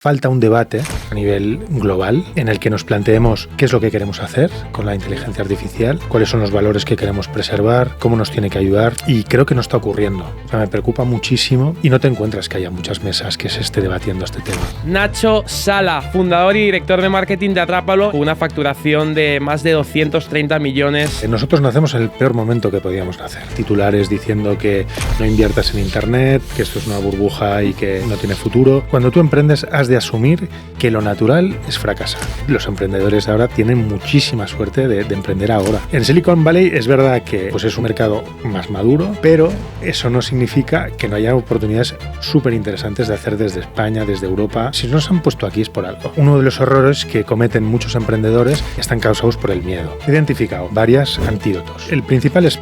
Falta un debate a nivel global en el que nos planteemos qué es lo que queremos hacer con la inteligencia artificial, cuáles son los valores que queremos preservar, cómo nos tiene que ayudar, y creo que no está ocurriendo. O sea, me preocupa muchísimo y no te encuentras que haya muchas mesas que se esté debatiendo este tema. Nacho Sala, fundador y director de marketing de Atrápalo, con una facturación de más de 230 millones. Nosotros nacemos en el peor momento que podíamos nacer. Titulares diciendo que no inviertas en internet, que esto es una burbuja y que no tiene futuro. Cuando tú emprendes has de asumir que lo natural es fracasar. Los emprendedores de ahora tienen muchísima suerte de emprender ahora. En Silicon Valley es verdad que pues es un mercado más maduro, pero eso no significa que no haya oportunidades súper interesantes de hacer desde España, desde Europa. Si nos han puesto aquí es por algo. Uno de los errores que cometen muchos emprendedores están causados por el miedo. He identificado varios antídotos. El principal es...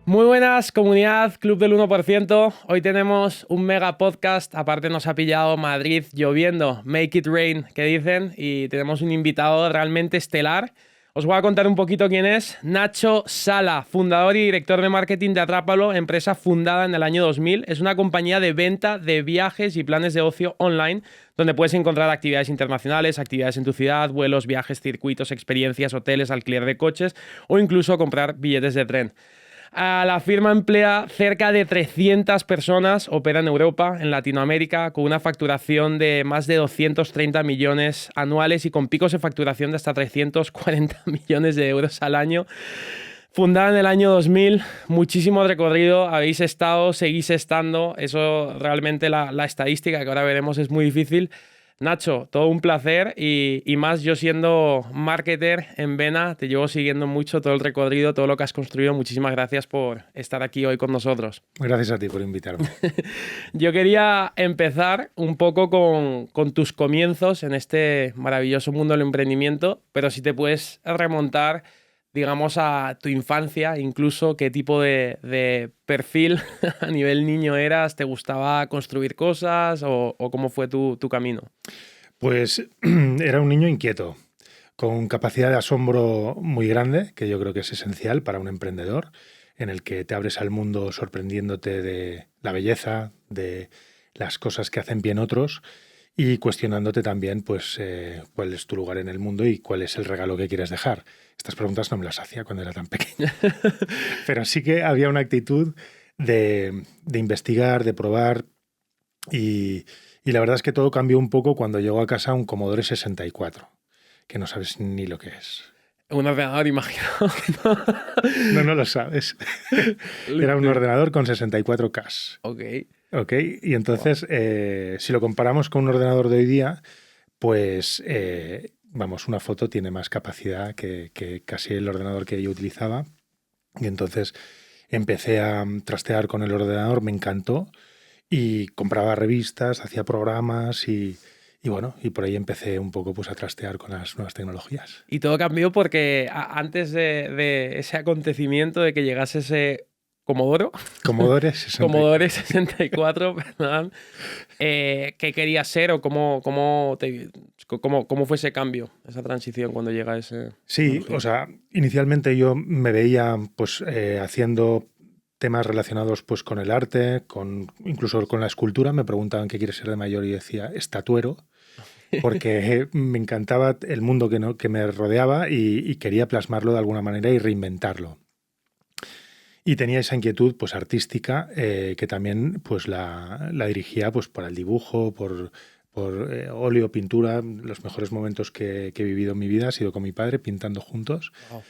Muy buenas, comunidad Club del 1%. Hoy tenemos un mega podcast. Aparte nos ha pillado Madrid lloviendo. Make it rain, que dicen. Y tenemos un invitado realmente estelar. Os voy a contar un poquito quién es. Nacho Sala, fundador y director de marketing de Atrápalo, empresa fundada en el año 2000. Es una compañía de venta de viajes y planes de ocio online, donde puedes encontrar actividades internacionales, actividades en tu ciudad, vuelos, viajes, circuitos, experiencias, hoteles, alquiler de coches o incluso comprar billetes de tren. La firma emplea cerca de 300 personas, opera en Europa, en Latinoamérica, con una facturación de más de 230 millones anuales y con picos de facturación de hasta 340 millones de euros al año. Fundada en el año 2000, muchísimo recorrido, habéis estado, seguís estando, eso realmente la estadística que ahora veremos es muy difícil. Nacho, todo un placer y más yo siendo marketer en vena, te llevo siguiendo mucho todo el recorrido, todo lo que has construido. Muchísimas gracias por estar aquí hoy con nosotros. Gracias a ti por invitarme. Yo quería empezar un poco con tus comienzos en este maravilloso mundo del emprendimiento, pero si te puedes remontar, digamos, a tu infancia, incluso qué tipo de perfil a nivel niño eras, ¿te gustaba construir cosas o cómo fue tu camino? Pues era un niño inquieto, con capacidad de asombro muy grande, que yo creo que es esencial para un emprendedor, en el que te abres al mundo sorprendiéndote de la belleza, de las cosas que hacen bien otros y cuestionándote también pues, cuál es tu lugar en el mundo y cuál es el regalo que quieres dejar. Estas preguntas no me las hacía cuando era tan pequeño, pero sí que había una actitud de investigar, de probar y la verdad es que todo cambió un poco cuando llegó a casa un Commodore 64, que no sabes ni lo que es. Un ordenador, imagino. No lo sabes. Era un ordenador con 64K. Ok. Y entonces, si lo comparamos con un ordenador de hoy día, pues, vamos, una foto tiene más capacidad que casi el ordenador que yo utilizaba. Y entonces empecé a trastear con el ordenador, me encantó. Y compraba revistas, hacía programas y bueno, y por ahí empecé un poco pues, a trastear con las nuevas tecnologías. Y todo cambió porque antes de ese acontecimiento de que llegase ese Commodore 64, perdón, ¿qué querías ser o cómo fue ese cambio, esa transición cuando llega ese? Sí, o sea, inicialmente yo me veía pues haciendo temas relacionados pues con el arte, incluso con la escultura. Me preguntaban qué quieres ser de mayor y decía estatuero, porque me encantaba el mundo que me rodeaba y quería plasmarlo de alguna manera y reinventarlo. Y tenía esa inquietud pues artística que también pues la dirigía pues por el dibujo, por óleo, pintura. Los mejores momentos que he vivido en mi vida ha sido con mi padre pintando juntos. Wow.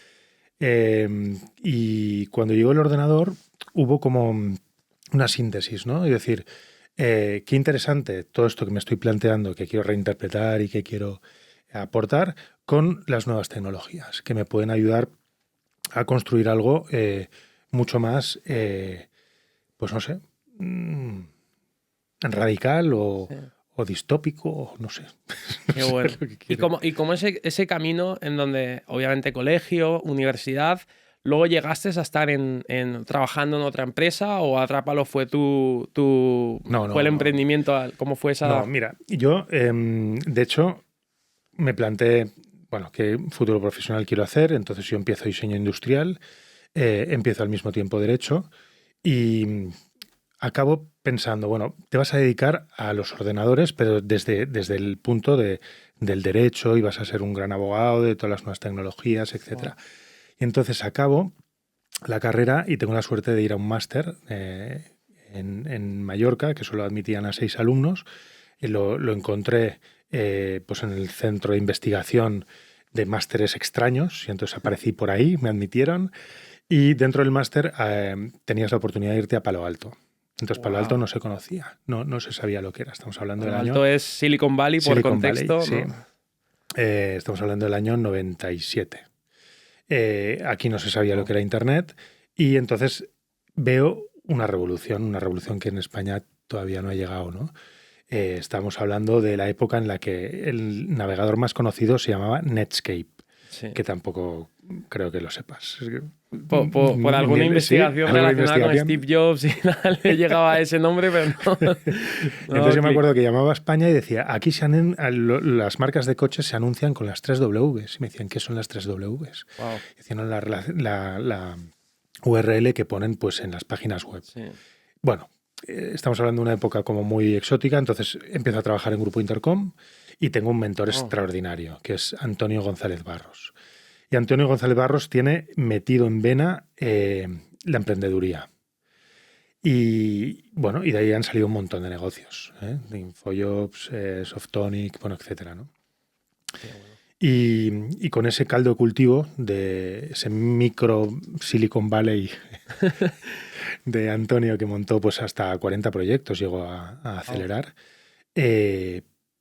Y cuando llegó el ordenador hubo como una síntesis, ¿no? Es decir, qué interesante todo esto que me estoy planteando, que quiero reinterpretar y que quiero aportar con las nuevas tecnologías, que me pueden ayudar a construir algo mucho más, pues no sé, radical o... Sí. O distópico, no sé. Qué bueno. ¿Y cómo ese camino en donde, obviamente, colegio, universidad, luego llegaste a estar trabajando en otra empresa o Atrápalo fue fue el emprendimiento? ¿Cómo fue esa...? No, mira, yo, de hecho, me planteé, bueno, qué futuro profesional quiero hacer, entonces yo empiezo diseño industrial, empiezo al mismo tiempo derecho y acabo pensando, bueno, te vas a dedicar a los ordenadores, pero desde el punto del derecho, y vas a ser un gran abogado de todas las nuevas tecnologías, etcétera. Wow. Y entonces acabo la carrera y tengo la suerte de ir a un máster en Mallorca, que solo admitían a 6 alumnos, y lo encontré pues en el centro de investigación de másteres extraños, y entonces aparecí por ahí, me admitieron, y dentro del máster tenías la oportunidad de irte a Palo Alto. Entonces Palo Alto Wow. no se conocía, no se sabía lo que era. Estamos hablando Palo del año... Alto es Silicon Valley por Silicon Valley, contexto, sí. ¿no? Estamos hablando del año 97. Aquí no se sabía lo Oh. que era Internet y entonces veo una revolución que en España todavía no ha llegado, ¿no? Estamos hablando de la época en la que el navegador más conocido se llamaba Netscape, Sí. que tampoco creo que lo sepas. Por alguna investigación ¿alguna relacionada con investigación? Steve Jobs y nada, le llegaba a ese nombre, pero no. Entonces yo me acuerdo que llamaba a España y decía, aquí las marcas de coches se anuncian con las 3 Ws. Y me decían, ¿qué son las 3 Ws? Wow. Y decían, "No, la URL que ponen pues, en las páginas web". Sí. Bueno, estamos hablando de una época como muy exótica, entonces empiezo a trabajar en Grupo Intercom y tengo un mentor extraordinario, que es Antonio González Barros. Y Antonio González Barros tiene metido en vena la emprendeduría. Y bueno, y de ahí han salido un montón de negocios, de Infojobs, Softonic, bueno, etcétera, ¿no? Qué bueno. Y con ese caldo de cultivo de ese micro Silicon Valley de Antonio, que montó pues hasta 40 proyectos, llegó a acelerar,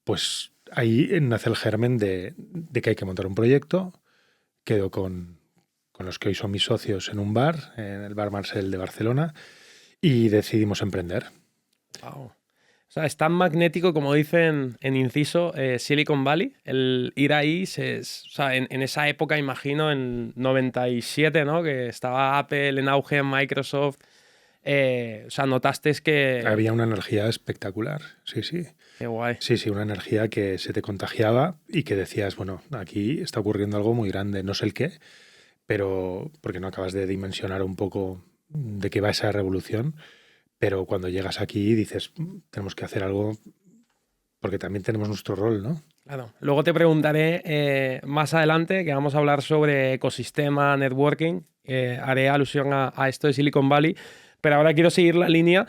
pues ahí nace el germen de que hay que montar un proyecto. Quedo con los que hoy son mis socios en un bar, en el Bar Marcel de Barcelona, y decidimos emprender. Wow. O sea, es tan magnético como dicen en inciso Silicon Valley. El ir ahí, o sea, en esa época, imagino, en 97, ¿no? Que estaba Apple en auge, Microsoft. O sea, notaste que... Había una energía espectacular, sí, sí. Qué guay. Sí, sí, una energía que se te contagiaba y que decías, bueno, aquí está ocurriendo algo muy grande, no sé el qué, pero porque no acabas de dimensionar un poco de qué va esa revolución, pero cuando llegas aquí dices, tenemos que hacer algo porque también tenemos nuestro rol, ¿no? Claro. Luego te preguntaré más adelante, que vamos a hablar sobre ecosistema, networking. Haré alusión a esto de Silicon Valley, pero ahora quiero seguir la línea.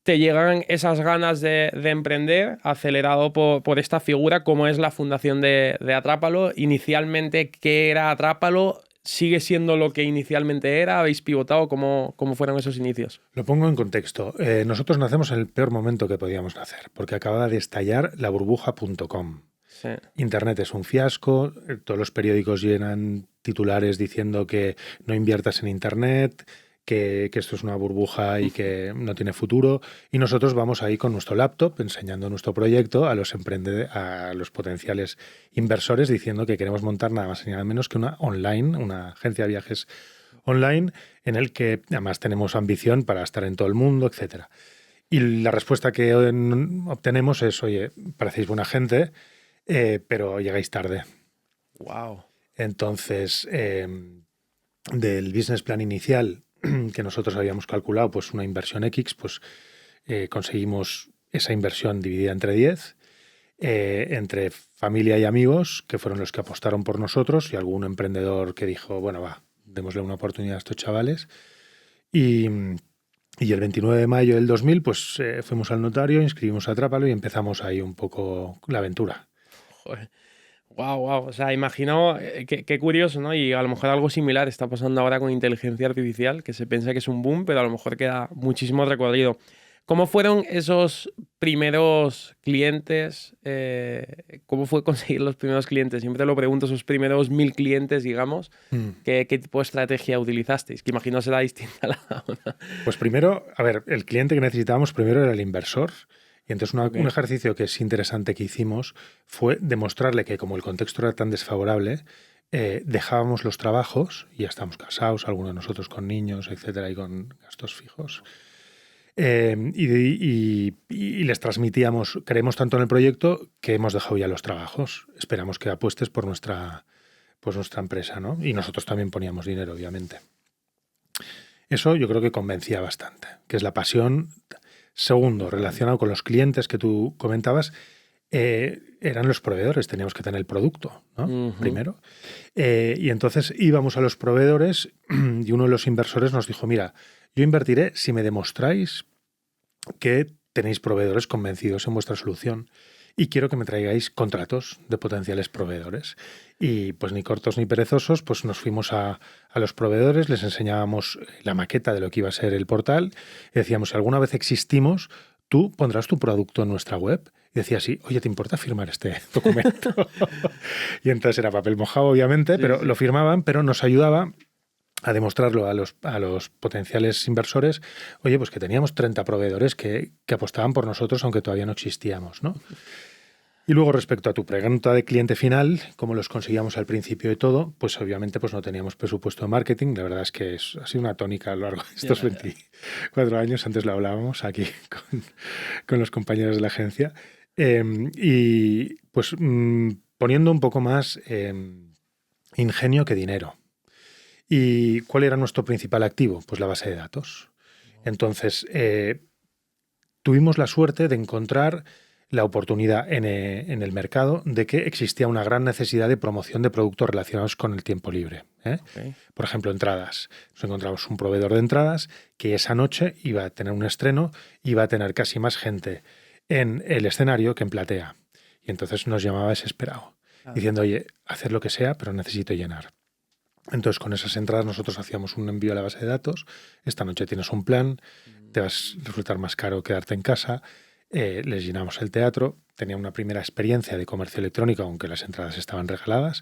Te llegan esas ganas de emprender, acelerado por esta figura, como es la fundación de Atrápalo. Inicialmente, ¿qué era Atrápalo? ¿Sigue siendo lo que inicialmente era? ¿Habéis pivotado? ¿Cómo fueron esos inicios? Lo pongo en contexto. Nosotros nacemos en el peor momento que podíamos nacer, porque acaba de estallar la burbuja.com. Sí. Internet es un fiasco, todos los periódicos llenan titulares diciendo que no inviertas en Internet, que esto es una burbuja y que no tiene futuro, y nosotros vamos ahí con nuestro laptop enseñando nuestro proyecto a los potenciales inversores diciendo que queremos montar nada más y nada menos que una agencia de viajes online en el que además tenemos ambición para estar en todo el mundo, etcétera. Y la respuesta que obtenemos es, oye, parecéis buena gente, pero llegáis tarde. Wow. Entonces, del business plan inicial que nosotros habíamos calculado, pues una inversión X, pues conseguimos esa inversión dividida entre 10, entre familia y amigos, que fueron los que apostaron por nosotros, y algún emprendedor que dijo, bueno, va, démosle una oportunidad a estos chavales. Y el 29 de mayo del 2000, pues fuimos al notario, inscribimos a Atrápalo y empezamos ahí un poco la aventura. Joder. Wow. O sea, imagino, qué curioso, ¿no? Y a lo mejor algo similar está pasando ahora con inteligencia artificial, que se piensa que es un boom, pero a lo mejor queda muchísimo recorrido. ¿Cómo fueron esos primeros clientes? ¿Cómo fue conseguir los primeros clientes? Siempre lo pregunto, esos primeros 1000 clientes, digamos. ¿Qué tipo de estrategia utilizasteis? Que imagino será distinta a la otra. Pues primero, a ver, el cliente que necesitábamos primero era el inversor. Y entonces un ejercicio que es interesante que hicimos fue demostrarle que como el contexto era tan desfavorable, dejábamos los trabajos, y ya estamos casados, algunos de nosotros con niños, etcétera, y con gastos fijos. Y les transmitíamos, creemos tanto en el proyecto que hemos dejado ya los trabajos. Esperamos que apuestes por nuestra empresa, ¿no? Y nosotros también poníamos dinero, obviamente. Eso yo creo que convencía bastante, que es la pasión. Segundo, relacionado con los clientes que tú comentabas, eran los proveedores, teníamos que tener el producto, ¿no? Primero. Y entonces íbamos a los proveedores y uno de los inversores nos dijo, mira, yo invertiré si me demostráis que tenéis proveedores convencidos en vuestra solución y quiero que me traigáis contratos de potenciales proveedores. Y pues ni cortos ni perezosos, pues nos fuimos a los proveedores, les enseñábamos la maqueta de lo que iba a ser el portal y decíamos, si alguna vez existimos, tú pondrás tu producto en nuestra web. Y decía así, oye, ¿te importa firmar este documento? Y entonces era papel mojado, obviamente, pero sí. Lo firmaban, pero nos ayudaba a demostrarlo a los potenciales inversores, oye, pues que teníamos 30 proveedores que apostaban por nosotros, aunque todavía no existíamos, ¿no? Y luego, respecto a tu pregunta de cliente final, cómo los conseguíamos al principio de todo, pues obviamente pues no teníamos presupuesto de marketing. La verdad es que ha sido una tónica a lo largo de estos 24 años. Antes lo hablábamos aquí con los compañeros de la agencia. Y pues poniendo un poco más ingenio que dinero. ¿Y cuál era nuestro principal activo? Pues la base de datos. Entonces, tuvimos la suerte de encontrar la oportunidad en el mercado de que existía una gran necesidad de promoción de productos relacionados con el tiempo libre. Okay. Por ejemplo, entradas. Nos encontramos un proveedor de entradas que esa noche iba a tener un estreno, iba a tener casi más gente en el escenario que en platea. Y entonces nos llamaba desesperado, diciendo, oye, haced lo que sea, pero necesito llenar. Entonces, con esas entradas nosotros hacíamos un envío a la base de datos. Esta noche tienes un plan, te vas a resultar más caro quedarte en casa. Les llenamos el teatro. Tenía una primera experiencia de comercio electrónico, aunque las entradas estaban regaladas.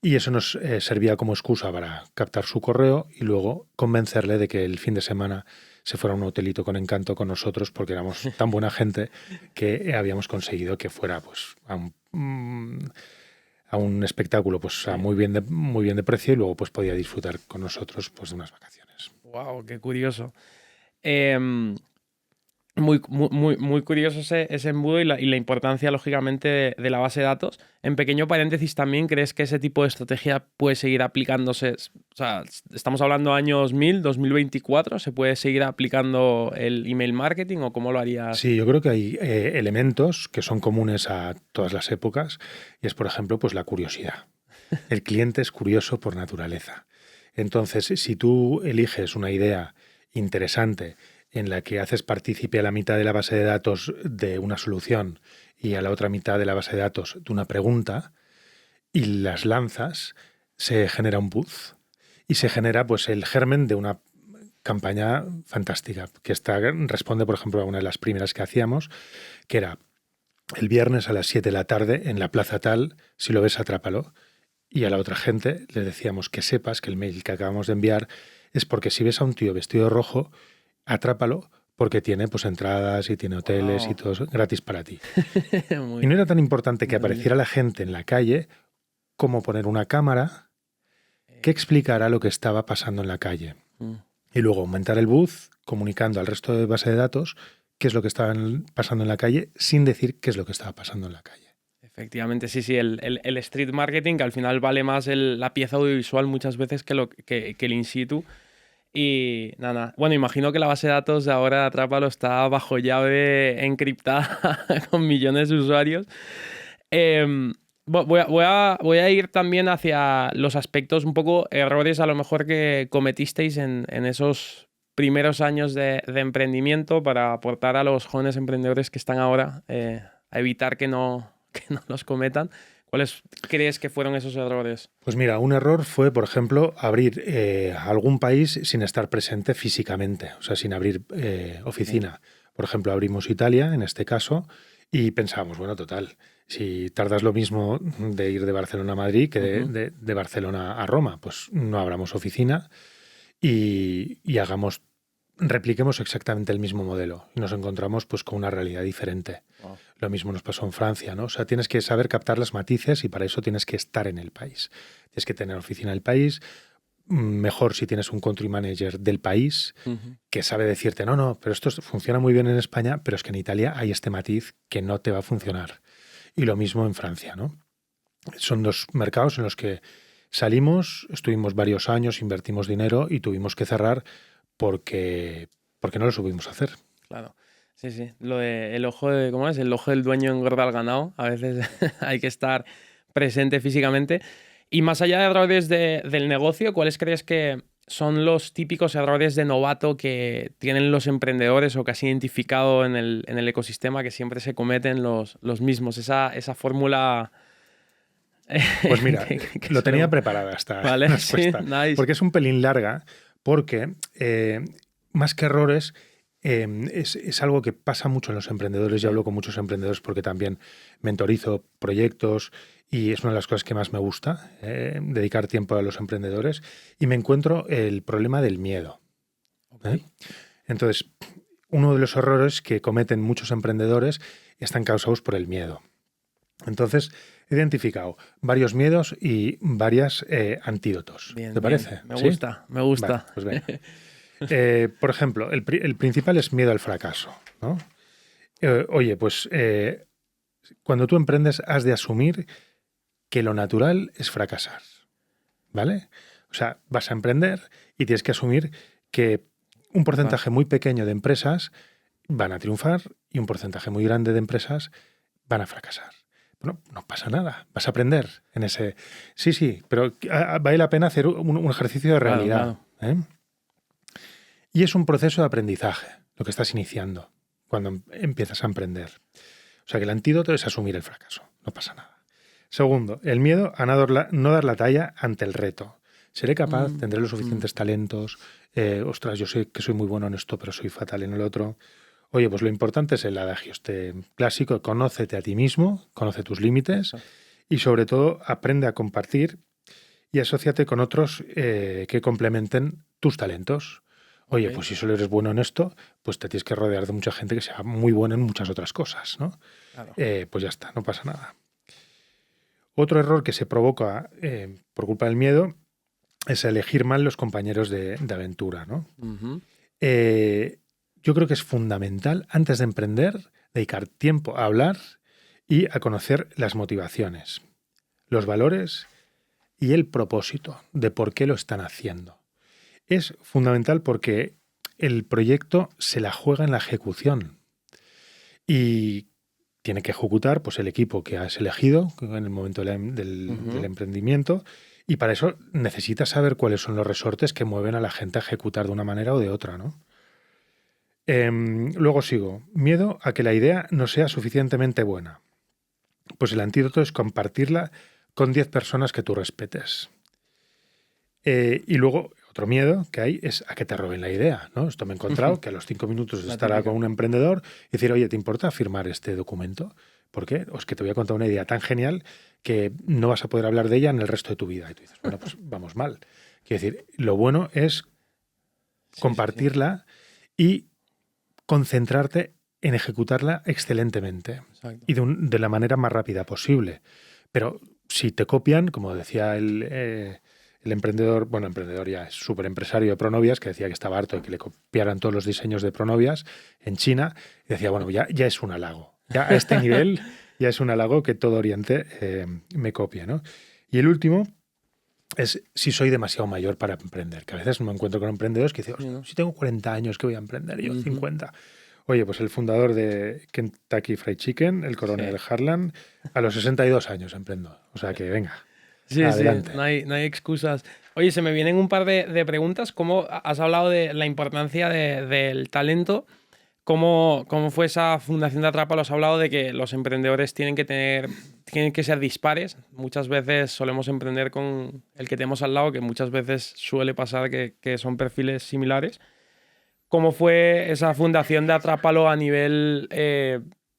Y eso nos servía como excusa para captar su correo y luego convencerle de que el fin de semana se fuera a un hotelito con encanto con nosotros, porque éramos tan buena gente que habíamos conseguido que fuera pues a un espectáculo pues muy bien de precio y luego pues podía disfrutar con nosotros pues de unas vacaciones. Wow, qué curioso. Muy curioso ese embudo y la importancia, lógicamente, de la base de datos. En pequeño paréntesis también, ¿crees que ese tipo de estrategia puede seguir aplicándose? O sea, estamos hablando años 2024, ¿se puede seguir aplicando el email marketing o cómo lo harías? Sí, yo creo que hay elementos que son comunes a todas las épocas y es, por ejemplo, pues la curiosidad. El cliente es curioso por naturaleza. Entonces, si tú eliges una idea interesante en la que haces partícipe a la mitad de la base de datos de una solución y a la otra mitad de la base de datos de una pregunta y las lanzas, se genera un buzz y se genera pues el germen de una campaña fantástica que responde, por ejemplo, a una de las primeras que hacíamos, que era el viernes a las 7 de la tarde en la plaza tal, si lo ves, atrápalo. Y a la otra gente le decíamos que sepas que el mail que acabamos de enviar es porque si ves a un tío vestido de rojo, atrápalo porque tiene pues entradas y tiene hoteles y todo gratis para ti. Y no era tan importante que apareciera la gente en la calle como poner una cámara que explicara lo que estaba pasando en la calle. Y luego aumentar el buzz comunicando al resto de base de datos qué es lo que estaba pasando en la calle sin decir qué es lo que estaba pasando en la calle. Efectivamente, sí. El street marketing, que al final vale más la pieza audiovisual muchas veces que el in situ. Y nada. Bueno, imagino que la base de datos de ahora de Atrápalo está bajo llave encriptada con millones de usuarios. Voy a ir también hacia los aspectos, un poco errores a lo mejor que cometisteis en esos primeros años de emprendimiento para aportar a los jóvenes emprendedores que están ahora a evitar que no los cometan. ¿Cuáles crees que fueron esos errores? Pues mira, un error fue, por ejemplo, abrir algún país sin estar presente físicamente, o sea, sin abrir oficina. Por ejemplo, abrimos Italia, en este caso, y pensábamos, bueno, total, si tardas lo mismo de ir de Barcelona a Madrid que de Barcelona a Roma, pues no abramos oficina y repliquemos exactamente el mismo modelo y nos encontramos pues con una realidad diferente. Wow. Lo mismo nos pasó en Francia, ¿no? O sea, tienes que saber captar las matices y para eso tienes que estar en el país. Tienes que tener oficina en el país, mejor si tienes un country manager del país que sabe decirte, no, pero esto funciona muy bien en España, pero es que en Italia hay este matiz que no te va a funcionar. Y lo mismo en Francia, ¿no? Son dos mercados en los que salimos, estuvimos varios años, invertimos dinero y tuvimos que cerrar porque no lo supimos hacer. Claro. Sí, sí. Lo de el ojo de, ¿cómo es? El ojo del dueño engorda al ganado. A veces hay que estar presente físicamente. Y más allá de errores del negocio, ¿cuáles crees que son los típicos errores de novato que tienen los emprendedores o que has identificado en el ecosistema que siempre se cometen los mismos? Esa fórmula. Pues mira, que lo tenía suele- preparada esta Vale, sí, respuesta, nice. porque es un pelín larga, porque más que errores, es algo que pasa mucho en los emprendedores. Yo hablo con muchos emprendedores porque también mentorizo proyectos y es una de las cosas que más me gusta, dedicar tiempo a los emprendedores, y me encuentro el problema del miedo. ¿eh? Entonces, uno de los errores que cometen muchos emprendedores están causados por el miedo. Entonces, he identificado varios miedos y varios antídotos. Bien, ¿Te bien. parece? Me ¿Sí? gusta, me gusta. Vale, pues venga. Por ejemplo, el principal es miedo al fracaso, ¿no? Oye, pues cuando tú emprendes has de asumir que lo natural es fracasar, ¿vale? O sea, vas a emprender y tienes que asumir que un porcentaje muy pequeño de empresas van a triunfar y un porcentaje muy grande de empresas van a fracasar. Bueno, no pasa nada, vas a aprender en ese... Sí, pero vale la pena hacer un ejercicio de realidad. Claro. ¿eh? Y es un proceso de aprendizaje, lo que estás iniciando cuando empiezas a emprender. O sea que el antídoto es asumir el fracaso, no pasa nada. Segundo, el miedo a no dar la talla ante el reto. ¿Seré capaz? ¿Tendré los suficientes talentos? Ostras, yo sé que soy muy bueno en esto, pero soy fatal en el otro. Oye, pues lo importante es el adagio este clásico: conócete a ti mismo, conoce tus límites y sobre todo aprende a compartir y asóciate con otros que complementen tus talentos. Oye, pues si solo eres bueno en esto, pues te tienes que rodear de mucha gente que sea muy buena en muchas otras cosas, ¿no? Claro. Pues ya está, no pasa nada. Otro error que se provoca por culpa del miedo es elegir mal los compañeros de aventura, ¿no? Ujú. Yo creo que es fundamental, antes de emprender, dedicar tiempo a hablar y a conocer las motivaciones, los valores y el propósito de por qué lo están haciendo. Es fundamental porque el proyecto se la juega en la ejecución y tiene que ejecutar pues, el equipo que has elegido en el momento del emprendimiento, y para eso necesitas saber cuáles son los resortes que mueven a la gente a ejecutar de una manera o de otra, ¿no? Luego sigo. Miedo a que la idea no sea suficientemente buena. Pues el antídoto es compartirla con 10 personas que tú respetes. Y luego, otro miedo que hay es a que te roben la idea, ¿no? Esto me he encontrado, que a los 5 minutos de estar con un emprendedor y decir, oye, ¿te importa firmar este documento? ¿Por qué? Es que te voy a contar una idea tan genial que no vas a poder hablar de ella en el resto de tu vida. Y tú dices, bueno, pues vamos mal. Quiero decir, lo bueno es compartirla y concentrarte en ejecutarla excelentemente. Exacto. Y de la manera más rápida posible. Pero si te copian, como decía el emprendedor, bueno, emprendedor ya es súper empresario de Pronovias, que decía que estaba harto de que le copiaran todos los diseños de Pronovias en China, y decía, bueno, ya es un halago. Ya a este nivel ya es un halago que todo Oriente me copie, ¿no? Y el último es si soy demasiado mayor para emprender, que a veces me encuentro con emprendedores que dicen, si tengo 40 años, ¿qué voy a emprender? Yo 50. Oye, pues el fundador de Kentucky Fried Chicken, el coronel Harlan, a los 62 años emprendo. O sea que venga, adelante. Sí, no hay excusas. Oye, se me vienen un par de preguntas. ¿Cómo has hablado de la importancia del talento? ¿Cómo fue esa fundación de Atrápalo? Has hablado de que los emprendedores tienen que ser dispares. Muchas veces solemos emprender con el que tenemos al lado, que muchas veces suele pasar que son perfiles similares. ¿Cómo fue esa fundación de Atrápalo a nivel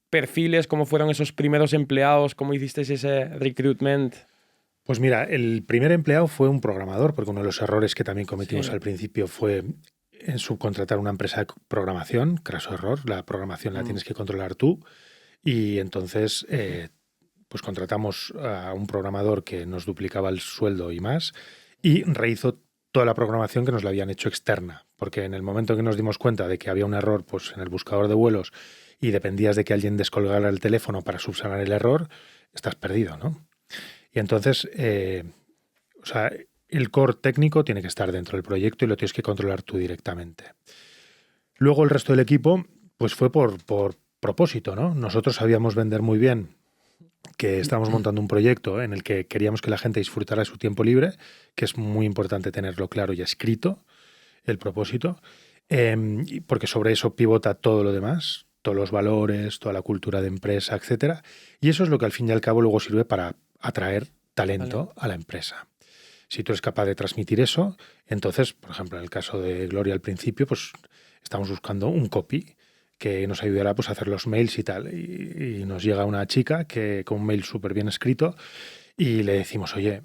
perfiles? ¿Cómo fueron esos primeros empleados? ¿Cómo hicisteis ese recruitment? Pues mira, el primer empleado fue un programador, porque uno de los errores que también cometimos al principio fue en subcontratar una empresa de programación. Craso error, la programación la tienes que controlar tú. Y entonces pues contratamos a un programador que nos duplicaba el sueldo y más, y rehizo toda la programación que nos la habían hecho externa, porque en el momento que nos dimos cuenta de que había un error pues, en el buscador de vuelos y dependías de que alguien descolgara el teléfono para subsanar el error, estás perdido, ¿no? Y entonces, el core técnico tiene que estar dentro del proyecto y lo tienes que controlar tú directamente. Luego el resto del equipo pues fue por propósito, ¿no? Nosotros sabíamos vender muy bien que estábamos montando un proyecto en el que queríamos que la gente disfrutara de su tiempo libre, que es muy importante tenerlo claro y escrito, el propósito, porque sobre eso pivota todo lo demás, todos los valores, toda la cultura de empresa, etcétera. Y eso es lo que al fin y al cabo luego sirve para atraer talento a la empresa. Si tú eres capaz de transmitir eso, entonces, por ejemplo, en el caso de Gloria al principio, pues estamos buscando un copy que nos ayudará pues, a hacer los mails y tal. Y nos llega una chica que con un mail súper bien escrito y le decimos, oye,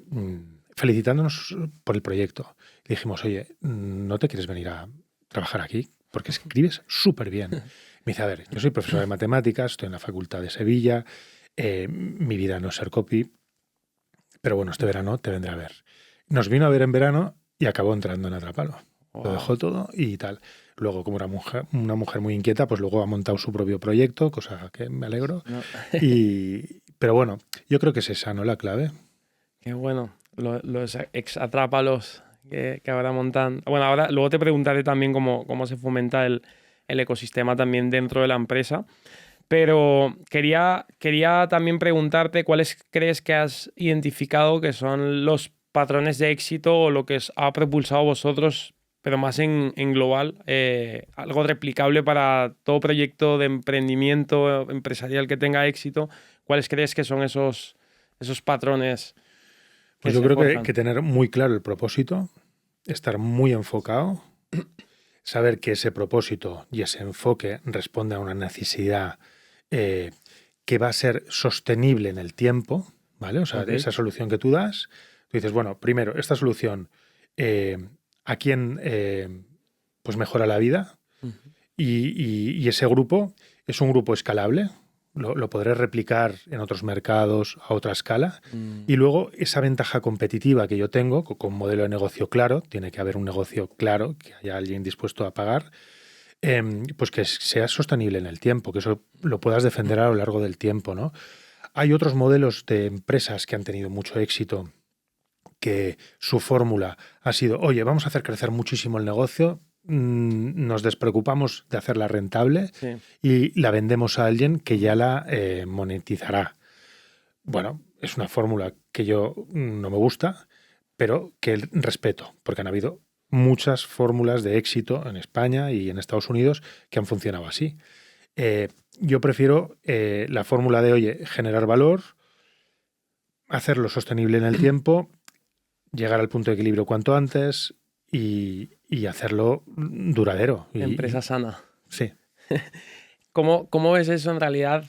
felicitándonos por el proyecto. Le dijimos, oye, ¿no te quieres venir a trabajar aquí? Porque escribes súper bien. Me dice, a ver, yo soy profesor de matemáticas, estoy en la Facultad de Sevilla, mi vida no es ser copy, pero bueno, este verano te vendré a ver. Nos vino a ver en verano y acabó entrando en Atrapalo. Lo dejó todo y tal. Luego, como era una mujer muy inquieta, pues luego ha montado su propio proyecto, cosa que me alegro. No. Pero bueno, yo creo que es esa, ¿no? La clave. Qué bueno. Los ex Atrápalos que ahora montan. Bueno, ahora luego te preguntaré también cómo se fomenta el ecosistema también dentro de la empresa. Pero quería también preguntarte cuáles crees que has identificado que son los patrones de éxito o lo que os ha propulsado a vosotros, pero más en global, algo replicable para todo proyecto de emprendimiento empresarial que tenga éxito. ¿Cuáles crees que son esos patrones? Pues yo creo que tener muy claro el propósito, estar muy enfocado, saber que ese propósito y ese enfoque responde a una necesidad que va a ser sostenible en el tiempo, ¿vale? O sea, okay. Esa solución que tú das, tú dices, bueno, primero, esta solución a quién pues mejora la vida y ese grupo es un grupo escalable, lo podré replicar en otros mercados a otra escala y luego esa ventaja competitiva que yo tengo con un modelo de negocio claro, tiene que haber un negocio claro, que haya alguien dispuesto a pagar, pues que sea sostenible en el tiempo, que eso lo puedas defender a lo largo del tiempo, ¿no? Hay otros modelos de empresas que han tenido mucho éxito que su fórmula ha sido, oye, vamos a hacer crecer muchísimo el negocio, nos despreocupamos de hacerla rentable y la vendemos a alguien que ya la monetizará. Bueno, es una fórmula que yo no me gusta, pero que respeto, porque han habido muchas fórmulas de éxito en España y en Estados Unidos que han funcionado así. Yo prefiero la fórmula de, oye, generar valor, hacerlo sostenible en el tiempo, llegar al punto de equilibrio cuanto antes y hacerlo duradero. Empresa sana. Sí. ¿Cómo ves eso en realidad?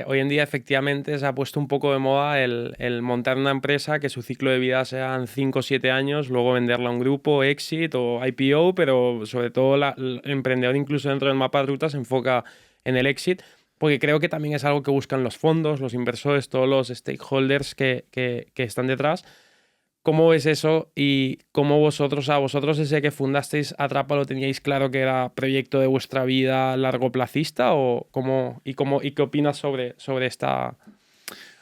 Hoy en día efectivamente se ha puesto un poco de moda el montar una empresa que su ciclo de vida sean 5 o 7 años, luego venderla a un grupo, exit o IPO, pero sobre todo el emprendedor incluso dentro del mapa de ruta se enfoca en el exit, porque creo que también es algo que buscan los fondos, los inversores, todos los stakeholders que están detrás. ¿Cómo ves eso y cómo vosotros desde que fundasteis Atrápalo teníais claro que era proyecto de vuestra vida largoplacista o qué opinas sobre esta?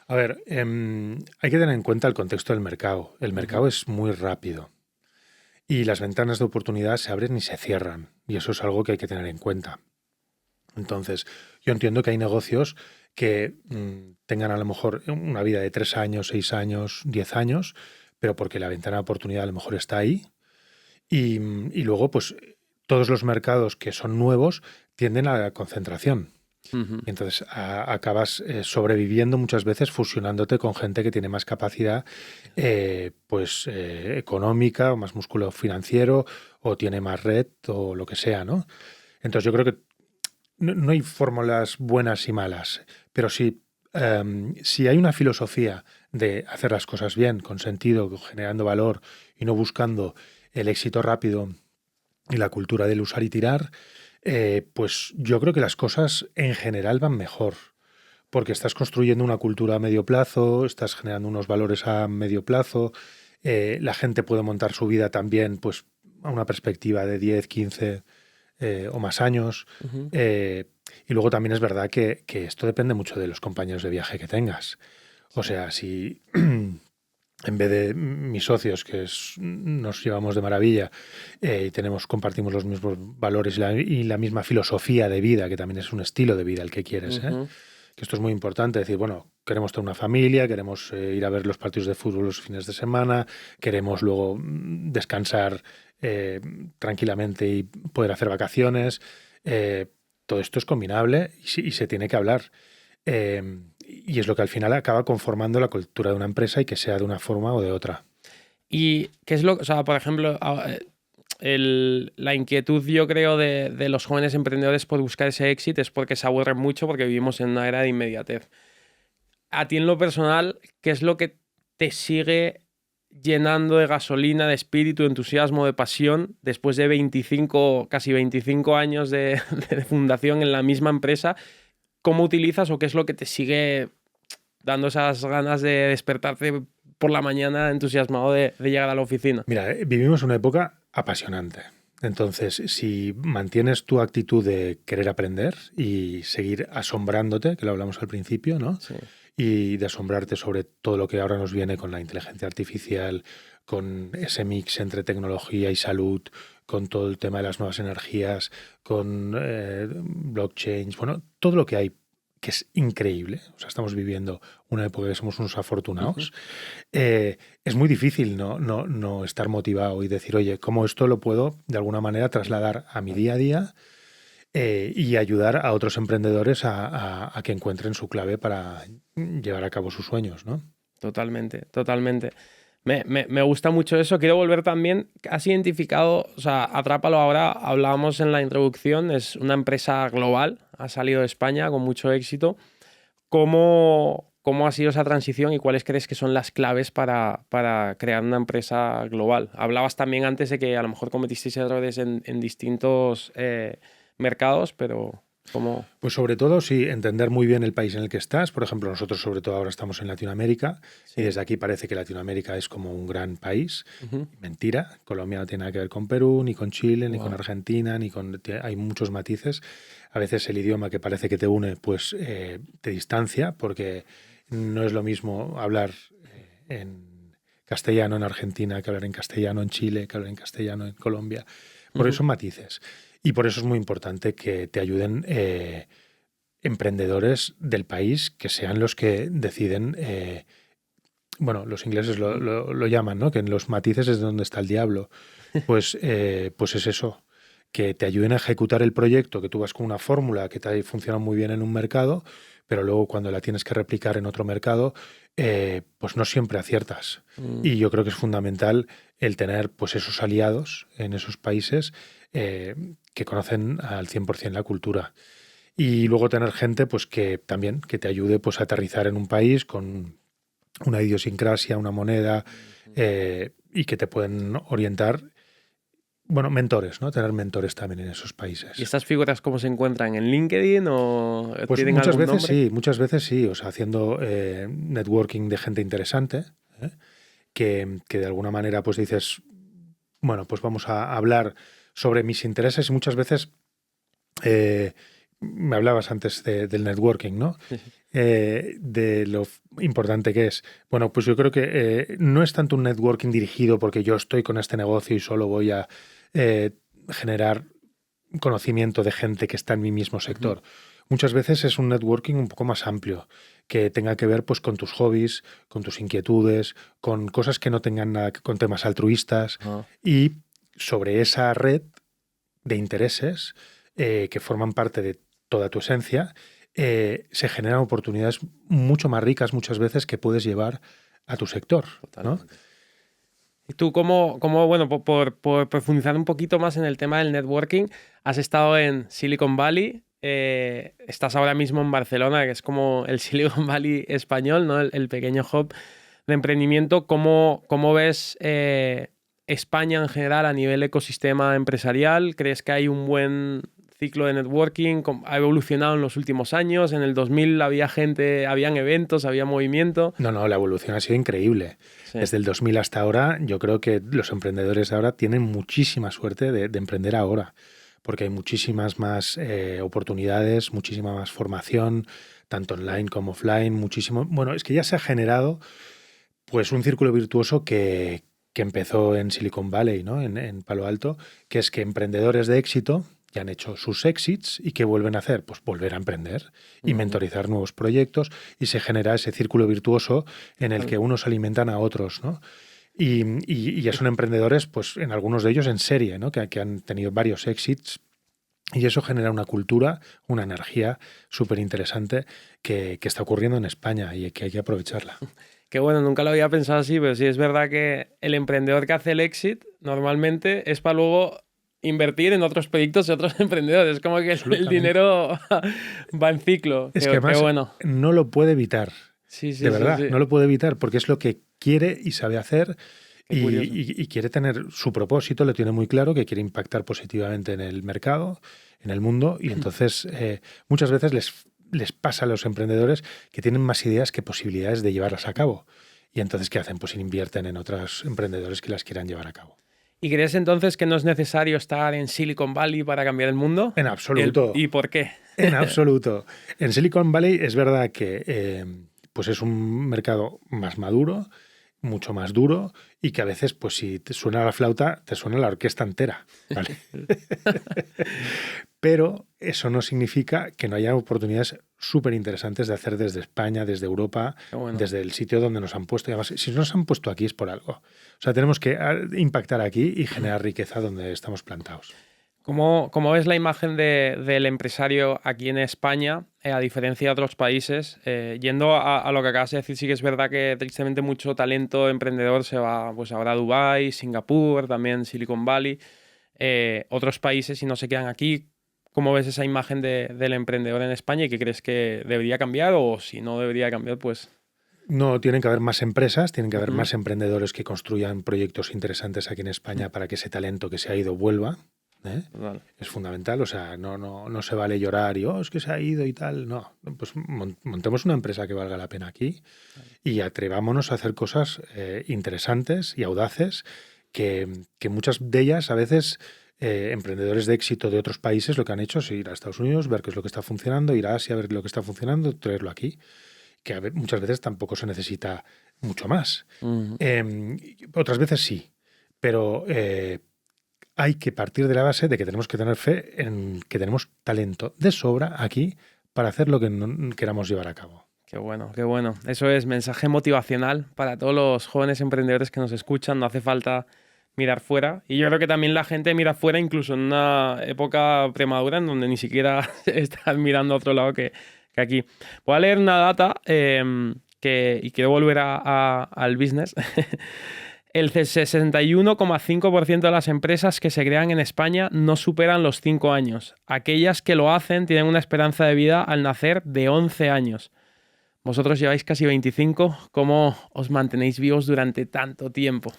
A ver, hay que tener en cuenta el contexto del mercado. El mercado es muy rápido y las ventanas de oportunidad se abren y se cierran y eso es algo que hay que tener en cuenta. Entonces, yo entiendo que hay negocios que tengan a lo mejor una vida de 3 años, 6 años, 10 años, pero porque la ventana de oportunidad a lo mejor está ahí. Y luego, pues, todos los mercados que son nuevos tienden a la concentración. Y entonces acabas sobreviviendo muchas veces fusionándote con gente que tiene más capacidad económica o más músculo financiero o tiene más red o lo que sea, ¿no? Entonces yo creo que no hay fórmulas buenas y malas, pero si hay una filosofía de hacer las cosas bien, con sentido, generando valor y no buscando el éxito rápido y la cultura del usar y tirar, pues yo creo que las cosas en general van mejor, porque estás construyendo una cultura a medio plazo, estás generando unos valores a medio plazo, la gente puede montar su vida también pues, a una perspectiva de 10, 15 o más años. Y luego también es verdad que esto depende mucho de los compañeros de viaje que tengas. O sea, si en vez de mis socios, nos llevamos de maravilla y compartimos los mismos valores y la misma filosofía de vida, que también es un estilo de vida el que quieres, que esto es muy importante, decir, bueno, queremos tener una familia, queremos ir a ver los partidos de fútbol los fines de semana, queremos luego descansar tranquilamente y poder hacer vacaciones. Todo esto es combinable y se tiene que hablar. Y es lo que al final acaba conformando la cultura de una empresa y que sea de una forma o de otra. ¿Y qué es o sea, por ejemplo, la inquietud, yo creo, de los jóvenes emprendedores por buscar ese éxito es porque se aburren mucho, porque vivimos en una era de inmediatez? A ti en lo personal, ¿qué es lo que te sigue llenando de gasolina, de espíritu, de entusiasmo, de pasión después de casi 25 años de fundación en la misma empresa? ¿Cómo utilizas o qué es lo que te sigue dando esas ganas de despertarte por la mañana entusiasmado de llegar a la oficina? Mira, vivimos una época apasionante. Entonces, si mantienes tu actitud de querer aprender y seguir asombrándote, que lo hablamos al principio, ¿no? Sí. Y de asombrarte sobre todo lo que ahora nos viene con la inteligencia artificial, con ese mix entre tecnología y salud, con todo el tema de las nuevas energías, con blockchain, bueno, todo lo que hay, que es increíble. O sea, estamos viviendo una época que somos unos afortunados. Es muy difícil no estar motivado y decir, oye, ¿cómo esto lo puedo de alguna manera trasladar a mi día a día? Y ayudar a otros emprendedores a que encuentren su clave para llevar a cabo sus sueños, ¿no? Totalmente, totalmente. Me gusta mucho eso. Quiero volver también, has identificado, o sea, Atrápalo ahora, hablábamos en la introducción, es una empresa global, ha salido de España con mucho éxito. ¿Cómo ha sido esa transición y cuáles crees que son las claves para crear una empresa global? Hablabas también antes de que a lo mejor cometisteis errores en distintos mercados, pero ¿cómo? Pues sobre todo, sí, entender muy bien el país en el que estás. Por ejemplo, nosotros sobre todo ahora estamos en Latinoamérica y desde aquí parece que Latinoamérica es como un gran país. Mentira, Colombia no tiene nada que ver con Perú, ni con Chile, ni con Argentina, hay muchos matices. A veces el idioma que parece que te une, pues te distancia, porque no es lo mismo hablar en castellano en Argentina que hablar en castellano en Chile, que hablar en castellano en Colombia. Por eso son matices. Y por eso es muy importante que te ayuden emprendedores del país que sean los que deciden, bueno, los ingleses lo llaman, ¿no? Que en los matices es donde está el diablo. Pues es eso, que te ayuden a ejecutar el proyecto, que tú vas con una fórmula que te funciona muy bien en un mercado, pero luego cuando la tienes que replicar en otro mercado, pues no siempre aciertas. Y yo creo que es fundamental el tener pues esos aliados en esos países que conocen al 100% la cultura. Y luego tener gente pues que también que te ayude pues a aterrizar en un país con una idiosincrasia, una moneda y que te pueden orientar. Bueno, mentores, ¿no? Tener mentores también en esos países. ¿Y estas figuras cómo se encuentran? ¿En LinkedIn o pues tienen muchas algún veces nombre? sí, muchas veces sí. O sea, haciendo networking de gente interesante, que de alguna manera pues dices, bueno, pues vamos a hablar sobre mis intereses y muchas veces me hablabas antes del networking, ¿no? De lo importante que es. Bueno, pues yo creo que no es tanto un networking dirigido porque yo estoy con este negocio y solo voy a generar conocimiento de gente que está en mi mismo sector. Muchas veces es un networking un poco más amplio, que tenga que ver pues con tus hobbies, con tus inquietudes, con cosas que no tengan nada con temas altruistas y sobre esa red de intereses que forman parte de toda tu esencia, se generan oportunidades mucho más ricas muchas veces que puedes llevar a tu sector, ¿no? ¿Y tú bueno, por profundizar un poquito más en el tema del networking, has estado en Silicon Valley, estás ahora mismo en Barcelona, que es como el Silicon Valley español, ¿no? El pequeño hub de emprendimiento. ¿Cómo ves España en general a nivel ecosistema empresarial? ¿Crees que hay un buen ciclo de networking? ¿Ha evolucionado en los últimos años? En el 2000 había gente, habían eventos, había movimiento. No, la evolución ha sido increíble. Sí. Desde el 2000 hasta ahora, yo creo que los emprendedores de ahora tienen muchísima suerte de emprender ahora, porque hay muchísimas más oportunidades, muchísima más formación, tanto online como offline, muchísimo. Bueno, es que ya se ha generado Pues un círculo virtuoso que empezó en Silicon Valley, ¿no? En Palo Alto, que es que emprendedores de éxito que han hecho sus exits y que vuelven a hacer, pues volver a emprender y mentorizar nuevos proyectos, y se genera ese círculo virtuoso en el que unos alimentan a otros, ¿no? Y ya son emprendedores, pues en algunos de ellos en serie, ¿no? Que han tenido varios exits. Y eso genera una cultura, una energía súper interesante que está ocurriendo en España y que hay que aprovecharla. Que bueno, nunca lo había pensado así, pero sí es verdad que el emprendedor que hace el exit normalmente es para luego invertir en otros proyectos de otros emprendedores. Es como que el dinero va en ciclo. Es que además bueno. no lo puede evitar. Sí, de verdad, sí. no lo puede evitar porque es lo que quiere y sabe hacer y quiere tener su propósito, lo tiene muy claro, que quiere impactar positivamente en el mercado, en el mundo, y entonces muchas veces les pasa a los emprendedores que tienen más ideas que posibilidades de llevarlas a cabo. Y entonces, ¿qué hacen? Pues invierten en otros emprendedores que las quieran llevar a cabo. ¿Y crees entonces que no es necesario estar en Silicon Valley para cambiar el mundo? En absoluto. ¿Y por qué? En absoluto. En Silicon Valley es verdad que pues es un mercado más maduro, mucho más duro, y que a veces, pues si te suena la flauta, te suena la orquesta entera, ¿vale? Pero eso no significa que no haya oportunidades súper interesantes de hacer desde España, desde Europa, desde el sitio donde nos han puesto. Y además, si nos han puesto aquí es por algo. O sea, tenemos que impactar aquí y generar riqueza donde estamos plantados. ¿Cómo ves la imagen del empresario aquí en España, a diferencia de otros países? Yendo a lo que acabas de decir, sí que es verdad que tristemente mucho talento emprendedor se va pues ahora a Dubái, Singapur, también Silicon Valley, otros países y no se quedan aquí. ¿Cómo ves esa imagen del emprendedor en España y qué crees que debería cambiar o si no debería cambiar, pues... No, tienen que haber más empresas, tienen que haber más emprendedores que construyan proyectos interesantes aquí en España para que ese talento que se ha ido vuelva. Vale. Es fundamental, o sea, no se vale llorar y es que se ha ido y tal, no, pues montemos una empresa que valga la pena aquí y atrevámonos a hacer cosas interesantes y audaces que muchas de ellas a veces emprendedores de éxito de otros países lo que han hecho es ir a Estados Unidos, ver qué es lo que está funcionando, ir a Asia a ver lo que está funcionando, traerlo aquí, que muchas veces tampoco se necesita mucho más. Otras veces sí, pero... hay que partir de la base de que tenemos que tener fe en que tenemos talento de sobra aquí para hacer lo que queramos llevar a cabo. Qué bueno, qué bueno. Eso es mensaje motivacional para todos los jóvenes emprendedores que nos escuchan. No hace falta mirar fuera. Y yo creo que también la gente mira fuera incluso en una época premadura en donde ni siquiera estás mirando a otro lado que aquí. Voy a leer una data y quiero volver al business. El 61,5% de las empresas que se crean en España no superan los 5 años. Aquellas que lo hacen tienen una esperanza de vida al nacer de 11 años. Vosotros lleváis casi 25. ¿Cómo os mantenéis vivos durante tanto tiempo?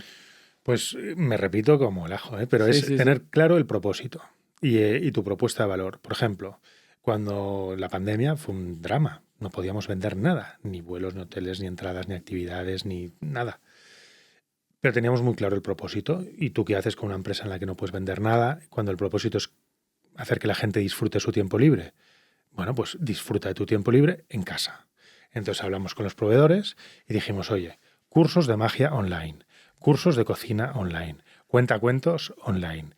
Pues me repito como el ajo, pero es tener claro el propósito y tu propuesta de valor. Por ejemplo, cuando la pandemia fue un drama, no podíamos vender nada, ni vuelos, ni hoteles, ni entradas, ni actividades, ni nada. Pero teníamos muy claro el propósito. ¿Y tú qué haces con una empresa en la que no puedes vender nada cuando el propósito es hacer que la gente disfrute su tiempo libre? Bueno, pues disfruta de tu tiempo libre en casa. Entonces hablamos con los proveedores y dijimos, oye, cursos de magia online, cursos de cocina online, cuentacuentos online,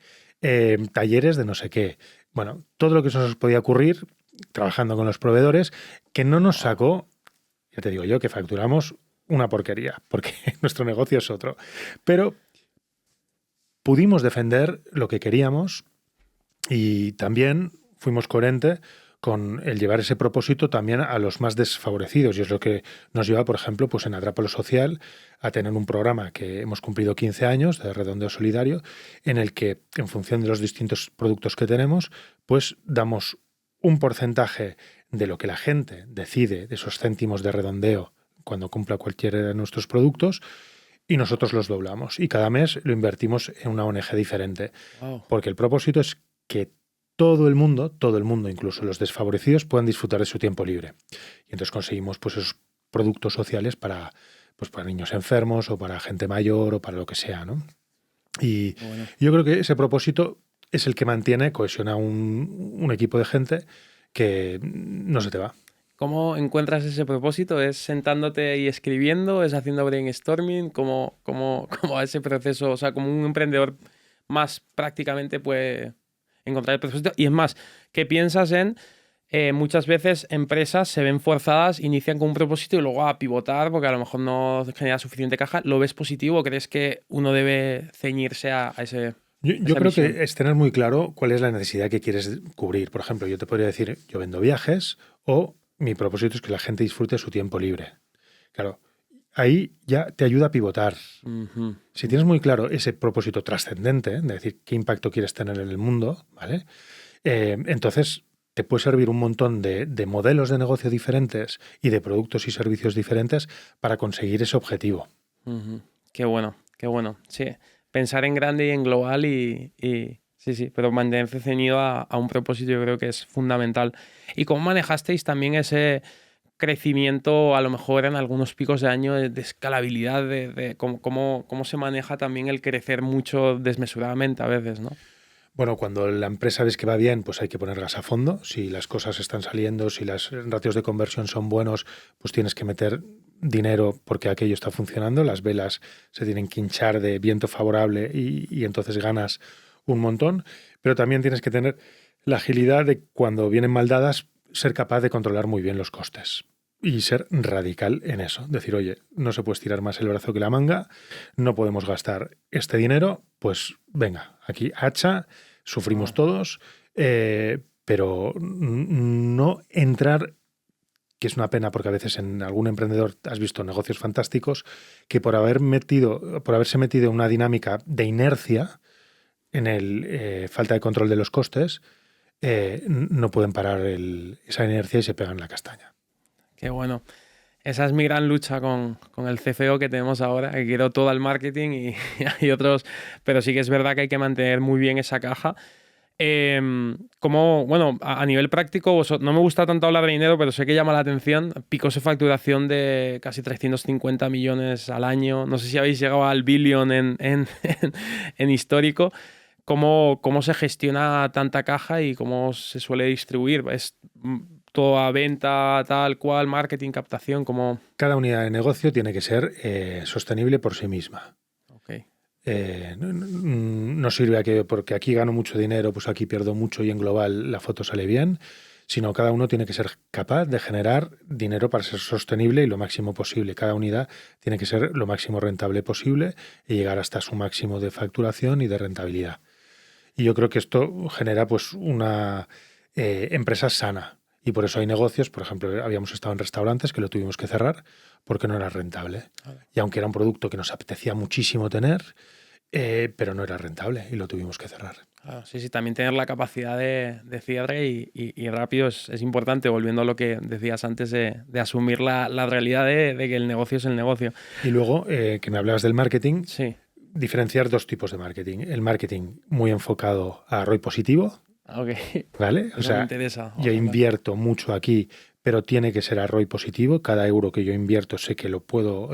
talleres de no sé qué. Bueno, todo lo que se nos podía ocurrir trabajando con los proveedores, que no nos sacó, ya te digo yo, que facturamos una porquería, porque nuestro negocio es otro. Pero pudimos defender lo que queríamos y también fuimos coherentes con el llevar ese propósito también a los más desfavorecidos. Y es lo que nos lleva, por ejemplo, pues en Atrápalo Social a tener un programa que hemos cumplido 15 años de redondeo solidario, en el que, en función de los distintos productos que tenemos, pues damos un porcentaje de lo que la gente decide, de esos céntimos de redondeo, cuando cumpla cualquiera de nuestros productos, y nosotros los doblamos. Y cada mes lo invertimos en una ONG diferente. Wow. Porque el propósito es que todo el mundo, incluso los desfavorecidos, puedan disfrutar de su tiempo libre. Y entonces conseguimos pues esos productos sociales para niños enfermos o para gente mayor o para lo que sea, ¿no? Y bueno, yo creo que ese propósito es el que mantiene, cohesiona un equipo de gente que no se te va. ¿Cómo encuentras ese propósito? ¿Es sentándote y escribiendo? ¿Es haciendo brainstorming? ¿Cómo va ese proceso? O sea, como un emprendedor más prácticamente puede encontrar el propósito. Y es más, ¿qué piensas en muchas veces empresas se ven forzadas, inician con un propósito y luego a pivotar porque a lo mejor no genera suficiente caja? ¿Lo ves positivo o crees que uno debe ceñirse a Yo esa creo visión? que es tener muy claro cuál es la necesidad que quieres cubrir. Por ejemplo, yo te podría decir, yo vendo viajes o mi propósito es que la gente disfrute su tiempo libre. Claro, ahí ya te ayuda a pivotar. Ujú. Si tienes muy claro ese propósito trascendente, de decir qué impacto quieres tener en el mundo, ¿vale? Entonces te puede servir un montón de modelos de negocio diferentes y de productos y servicios diferentes para conseguir ese objetivo. Ujú. Qué bueno, qué bueno. Sí, pensar en grande y en global sí, sí, pero mantenerse ceñido a un propósito yo creo que es fundamental. ¿Y cómo manejasteis también ese crecimiento, a lo mejor en algunos picos de año, de escalabilidad, de cómo se maneja también el crecer mucho desmesuradamente a veces, ¿no? Bueno, cuando la empresa ves que va bien, pues hay que poner gas a fondo. Si las cosas están saliendo, si las ratios de conversión son buenos, pues tienes que meter dinero porque aquello está funcionando. Las velas se tienen que hinchar de viento favorable y entonces ganas un montón. Pero también tienes que tener la agilidad de cuando vienen mal dadas, ser capaz de controlar muy bien los costes. Y ser radical en eso. Decir, oye, no se puede estirar más el brazo que la manga, no podemos gastar este dinero, pues venga, aquí hacha, sufrimos Ah, todos, pero no entrar, que es una pena porque a veces en algún emprendedor has visto negocios fantásticos que por haberse metido en una dinámica de inercia, en el falta de control de los costes, no pueden parar esa inercia y se pegan la castaña. qué bueno. Esa es mi gran lucha con el CFO que tenemos ahora, que quiero todo el marketing y hay otros, pero sí que es verdad que hay que mantener muy bien esa caja. Bueno, a nivel práctico, no me gusta tanto hablar de dinero, pero sé que llama la atención. Picos de facturación de casi 350 millones al año. No sé si habéis llegado al billón en histórico. ¿Cómo se gestiona tanta caja y cómo se suele distribuir? ¿Es todo a venta, tal cual, marketing, captación? ¿Cómo? Cada unidad de negocio tiene que ser sostenible por sí misma. Ok. No sirve a que porque aquí gano mucho dinero, pues aquí pierdo mucho y en global la foto sale bien, sino cada uno tiene que ser capaz de generar dinero para ser sostenible y lo máximo posible. Cada unidad tiene que ser lo máximo rentable posible y llegar hasta su máximo de facturación y de rentabilidad. Y yo creo que esto genera pues una empresa sana. Y por eso hay negocios, por ejemplo, habíamos estado en restaurantes que lo tuvimos que cerrar porque no era rentable. Vale. Y aunque era un producto que nos apetecía muchísimo tener, pero no era rentable y lo tuvimos que cerrar. Claro, sí, sí, también tener la capacidad de cierre y rápido es importante, volviendo a lo que decías antes de asumir la realidad de que el negocio es el negocio. Y luego, que me hablabas del marketing, Sí, diferenciar dos tipos de marketing. El marketing muy enfocado a ROI positivo, ok. ¿vale? O Eso me sea, interesa. yo Vamos a hablar. invierto mucho aquí, pero tiene que ser a ROI positivo. Cada euro que yo invierto sé que lo puedo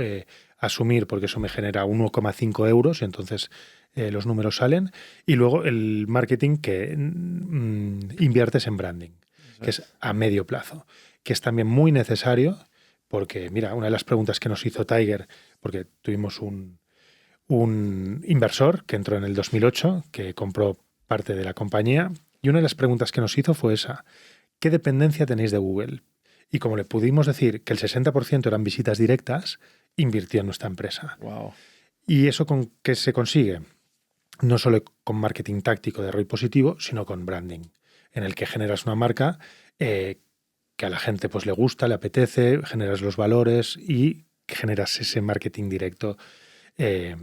asumir porque eso me genera 1,5 euros y entonces los números salen. Y luego el marketing que inviertes en branding, Eso que es es. a medio plazo, que es también muy necesario porque, mira, una de las preguntas que nos hizo Tiger, porque tuvimos un inversor que entró en el 2008, que compró parte de la compañía, y una de las preguntas que nos hizo fue esa: ¿qué dependencia tenéis de Google? Y como le pudimos decir que el 60% eran visitas directas, invirtió en nuestra empresa. Wow. ¿Y eso con qué se consigue? No solo con marketing táctico de ROI positivo, sino con branding, en el que generas una marca que a la gente pues, le gusta, le apetece, generas los valores y generas ese marketing directo,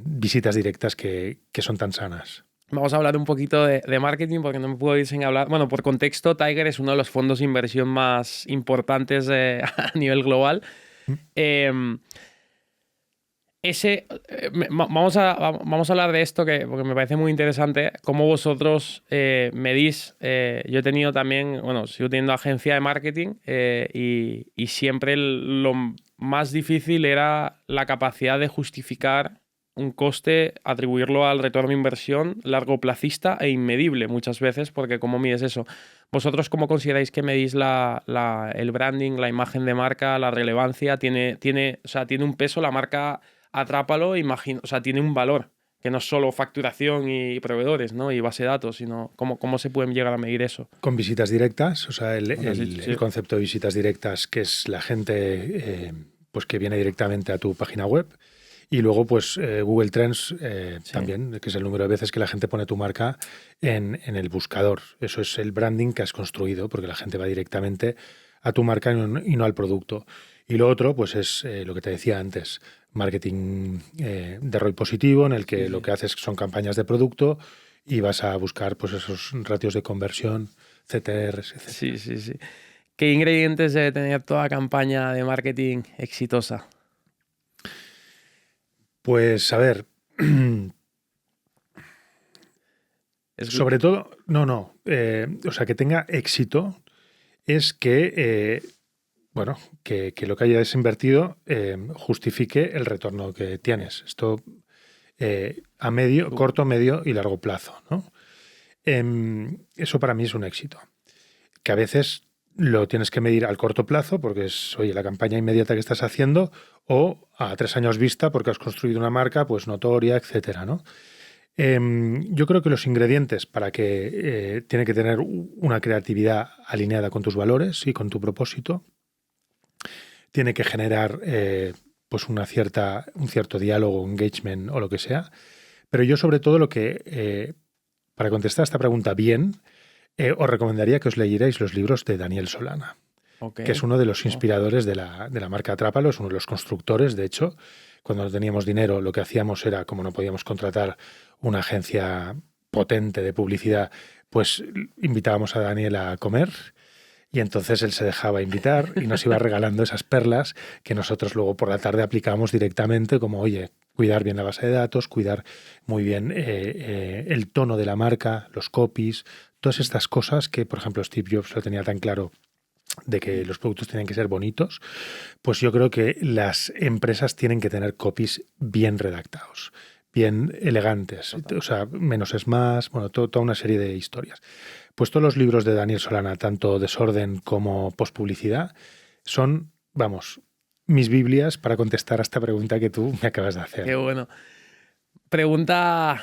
visitas directas que son tan sanas. Vamos a hablar un poquito de marketing porque no me puedo ir sin hablar. Bueno, por contexto, Tiger es uno de los fondos de inversión más importantes a nivel global. ¿Mm? Eh, vamos a hablar de esto porque me parece muy interesante. Cómo vosotros medís. Yo he tenido también, bueno, sigo teniendo agencia de marketing y siempre lo más difícil era la capacidad de justificar un coste, atribuirlo al retorno de inversión largoplacista e inmedible muchas veces, porque ¿cómo mides eso? ¿Vosotros cómo consideráis que medís el branding, la imagen de marca, la relevancia? O sea, tiene un peso la marca Atrápalo, imagino, o sea, tiene un valor, que no es solo facturación y proveedores, ¿no? Y base de datos, sino cómo se pueden llegar a medir eso. Con visitas directas, o sea, Sí. el concepto de visitas directas, que es la gente pues que viene directamente a tu página web. Y luego, pues, Google Trends también, que es el número de veces que la gente pone tu marca en el buscador. Eso es el branding que has construido, porque la gente va directamente a tu marca y no al producto. Y lo otro, pues, es lo que te decía antes, marketing de ROI positivo, en el que lo que haces son campañas de producto y vas a buscar, pues, esos ratios de conversión, CTRs, etc. Sí. ¿Qué ingredientes debe tener toda campaña de marketing exitosa? Pues, a ver, sobre todo, o sea, que tenga éxito es que, bueno, que lo que hayas invertido justifique el retorno que tienes. Esto a corto, medio y largo plazo, ¿no? Eso para mí es un éxito. Que a veces lo tienes que medir al corto plazo porque es, oye, la campaña inmediata que estás haciendo, o a 3 años vista porque has construido una marca pues notoria, etcétera, ¿no? Yo creo que los ingredientes para que tiene que tener una creatividad alineada con tus valores y con tu propósito, tiene que generar pues un cierto diálogo, engagement o lo que sea. Pero yo sobre todo para contestar a esta pregunta bien, os recomendaría que os leyerais los libros de Daniel Solana, que es uno de los inspiradores de la marca Atrápalo, es uno de los constructores. De hecho, cuando no teníamos dinero, lo que hacíamos era, como no podíamos contratar una agencia potente de publicidad, pues invitábamos a Daniel a comer y entonces él se dejaba invitar y nos iba regalando esas perlas que nosotros luego por la tarde aplicábamos directamente, como, oye, cuidar bien la base de datos, cuidar muy bien el tono de la marca, los copies, todas estas cosas que, por ejemplo, Steve Jobs lo tenía tan claro, de que los productos tienen que ser bonitos. Pues yo creo que las empresas tienen que tener copies bien redactados, bien elegantes. O sea, menos es más, bueno, toda una serie de historias. Pues todos los libros de Daniel Solana, tanto Desorden como Postpublicidad, son, vamos, mis Biblias para contestar a esta pregunta que tú me acabas de hacer. Qué bueno. Pregunta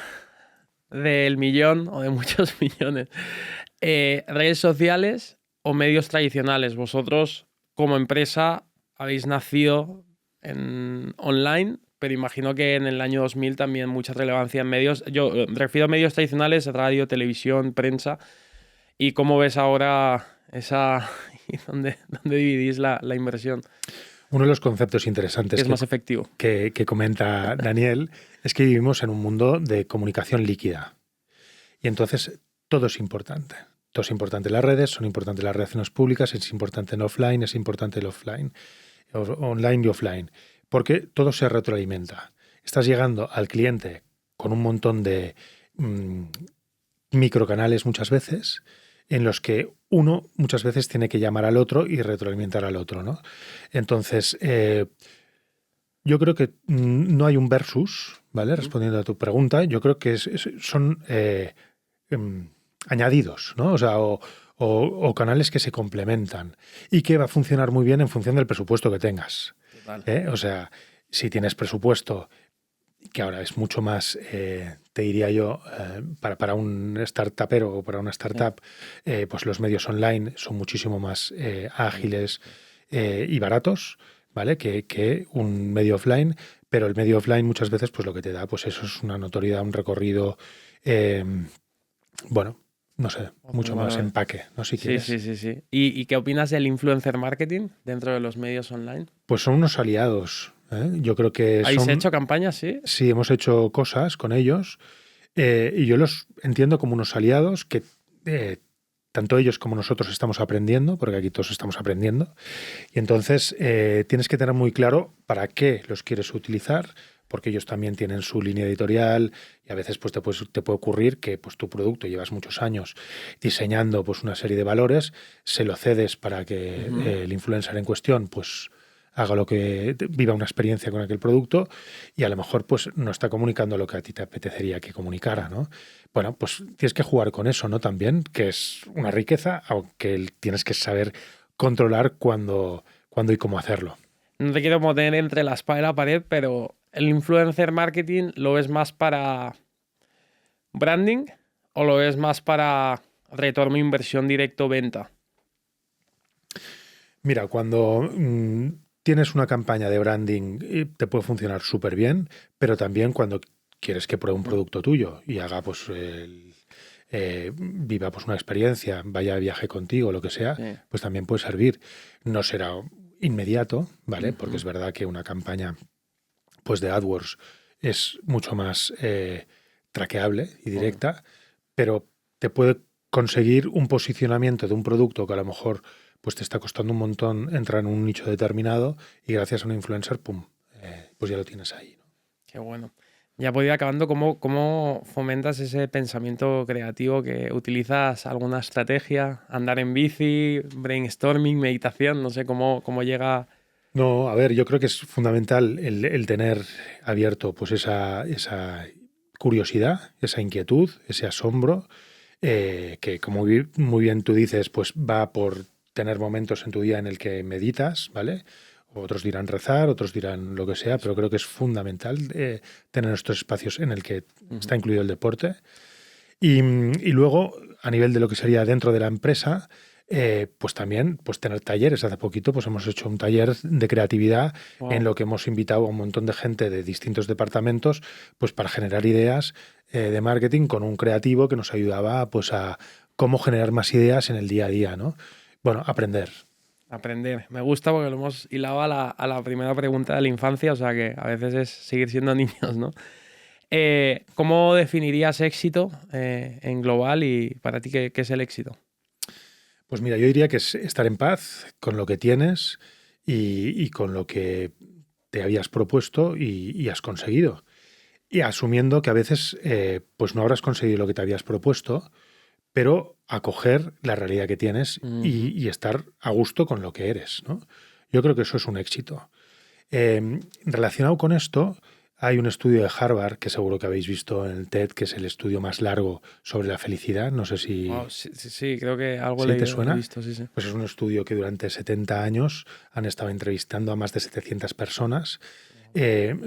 del millón o de muchos millones. ¿Redes sociales o medios tradicionales? Vosotros, como empresa, habéis nacido online, pero imagino que en el año 2000 también mucha relevancia en medios. Yo refiero a medios tradicionales, radio, televisión, prensa. ¿Y cómo ves ahora dónde dividís la inversión? Uno de los conceptos interesantes es más efectivo que comenta Daniel es que vivimos en un mundo de comunicación líquida. Y entonces todo es importante. Todo es importante en las redes, son importantes las relaciones públicas, es importante en offline, es importante el offline, online y offline. Porque todo se retroalimenta. Estás llegando al cliente con un montón de microcanales muchas veces, en los que uno muchas veces tiene que llamar al otro y retroalimentar al otro, ¿no? Entonces, yo creo que no hay un versus, ¿vale? Respondiendo a tu pregunta, yo creo que son añadidos, ¿no? O sea, o canales que se complementan y que va a funcionar muy bien en función del presupuesto que tengas. O sea, si tienes presupuesto, que ahora es mucho más, te diría yo, para un startupero o para una startup, pues los medios online son muchísimo más ágiles y baratos, ¿vale? Que un medio offline, pero el medio offline muchas veces pues lo que te da, pues eso es una notoriedad, un recorrido, bueno, no sé, mucho más empaque, ¿no? Si quieres. Sí. ¿Y qué opinas del influencer marketing dentro de los medios online? Pues son unos aliados. Yo creo que ¿Habéis hecho campañas, sí? Sí, hemos hecho cosas con ellos y yo los entiendo como unos aliados que tanto ellos como nosotros estamos aprendiendo, porque aquí todos estamos aprendiendo, y entonces tienes que tener muy claro para qué los quieres utilizar, porque ellos también tienen su línea editorial y a veces pues te puede ocurrir que pues tu producto llevas muchos años diseñando pues una serie de valores, se lo cedes para que el influencer en cuestión pues haga viva una experiencia con aquel producto y a lo mejor pues no está comunicando lo que a ti te apetecería que comunicara, ¿no? Bueno, pues tienes que jugar con eso, ¿no? También, que es una riqueza, aunque tienes que saber controlar cuándo y cómo hacerlo. No te quiero poner entre la espada y la pared, pero ¿el influencer marketing lo ves más para branding o lo ves más para retorno, inversión directo, venta? Mira, cuando tienes una campaña de branding te puede funcionar súper bien, pero también cuando quieres que pruebe un producto tuyo y haga pues viva pues una experiencia, vaya de viaje contigo, lo que sea, Sí. pues también puede servir. No será inmediato, ¿vale? Porque es verdad que una campaña pues de AdWords es mucho más traqueable y directa, pero te puede conseguir un posicionamiento de un producto que a lo mejor pues te está costando un montón entrar en un nicho determinado y gracias a un influencer, pum, pues ya lo tienes ahí, ¿no? Qué bueno. Ya puedo ir acabando. ¿Cómo fomentas ese pensamiento creativo que utilizas alguna estrategia? Andar en bici, brainstorming, meditación, no sé cómo llega. No, a ver, yo creo que es fundamental el tener abierto pues esa curiosidad, esa inquietud, ese asombro, que como muy bien tú dices, pues va por tener momentos en tu día en el que meditas, ¿vale? Otros dirán rezar, otros dirán lo que sea, pero creo que es fundamental tener estos espacios en el que está incluido el deporte. Y luego, a nivel de lo que sería dentro de la empresa, pues también pues tener talleres. Hace poquito pues hemos hecho un taller de creatividad en lo que hemos invitado a un montón de gente de distintos departamentos pues para generar ideas de marketing con un creativo que nos ayudaba pues a cómo generar más ideas en el día a día, ¿no? Bueno, aprender. Aprender. Me gusta porque lo hemos hilado a la primera pregunta de la infancia, o sea que a veces es seguir siendo niños, ¿no? ¿Cómo definirías éxito en global y para ti qué es el éxito? Pues mira, yo diría que es estar en paz con lo que tienes y con lo que te habías propuesto y has conseguido. Y asumiendo que a veces pues no habrás conseguido lo que te habías propuesto, pero acoger la realidad que tienes y estar a gusto con lo que eres, ¿no? Yo creo que eso es un éxito. Relacionado con esto, hay un estudio de Harvard que seguro que habéis visto en el TED, que es el estudio más largo sobre la felicidad. No sé si, Wow, sí, creo que algo ¿sí te he suena? visto, sí. Pues es un estudio que durante 70 años han estado entrevistando a más de 700 personas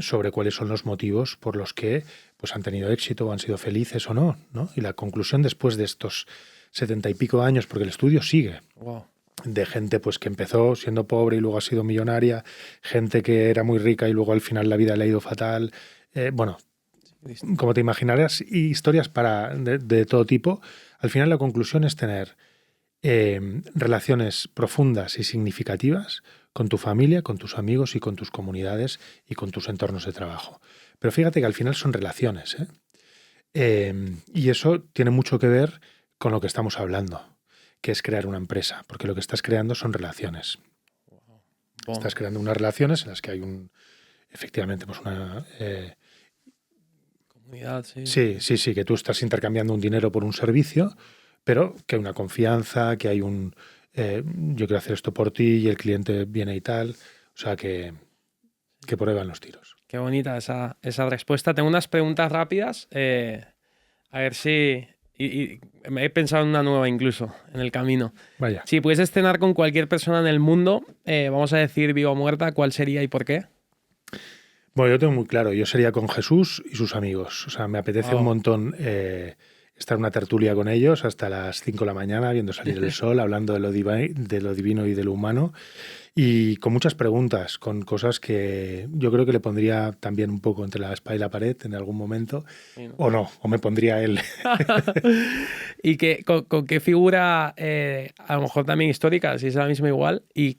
sobre cuáles son los motivos por los que pues, han tenido éxito o han sido felices o no, ¿no? Y la conclusión después de estos 70 y pico años, porque el estudio sigue, Wow. de gente pues, que empezó siendo pobre y luego ha sido millonaria, gente que era muy rica y luego al final la vida le ha ido fatal. Bueno, como te imaginarás, historias de todo tipo. Al final la conclusión es tener relaciones profundas y significativas con tu familia, con tus amigos y con tus comunidades y con tus entornos de trabajo. Pero fíjate que al final son relaciones, y eso tiene mucho que ver con lo que estamos hablando, que es crear una empresa, porque lo que estás creando son relaciones. Wow. Estás creando unas relaciones en las que hay efectivamente, pues una... Comunidad, sí. Sí, que tú estás intercambiando un dinero por un servicio, pero que hay una confianza, que hay yo quiero hacer esto por ti y el cliente viene y tal. O sea, que por ahí van los tiros. Qué bonita esa respuesta. Tengo unas preguntas rápidas. A ver si... Y me he pensado en una nueva incluso, en el camino. Vaya. Si pudieses cenar con cualquier persona en el mundo, vamos a decir viva o muerta, ¿cuál sería y por qué? Bueno, yo tengo muy claro, yo sería con Jesús y sus amigos. O sea, me apetece un montón estar en una tertulia con ellos hasta las 5 de la mañana, viendo salir el sol, hablando de lo divino y de lo humano. Y con muchas preguntas, con cosas que yo creo que le pondría también un poco entre la espada y la pared en algún momento. Sí, ¿no? O me pondría él. ¿Y con qué figura, a lo mejor también histórica, si es la misma igual, y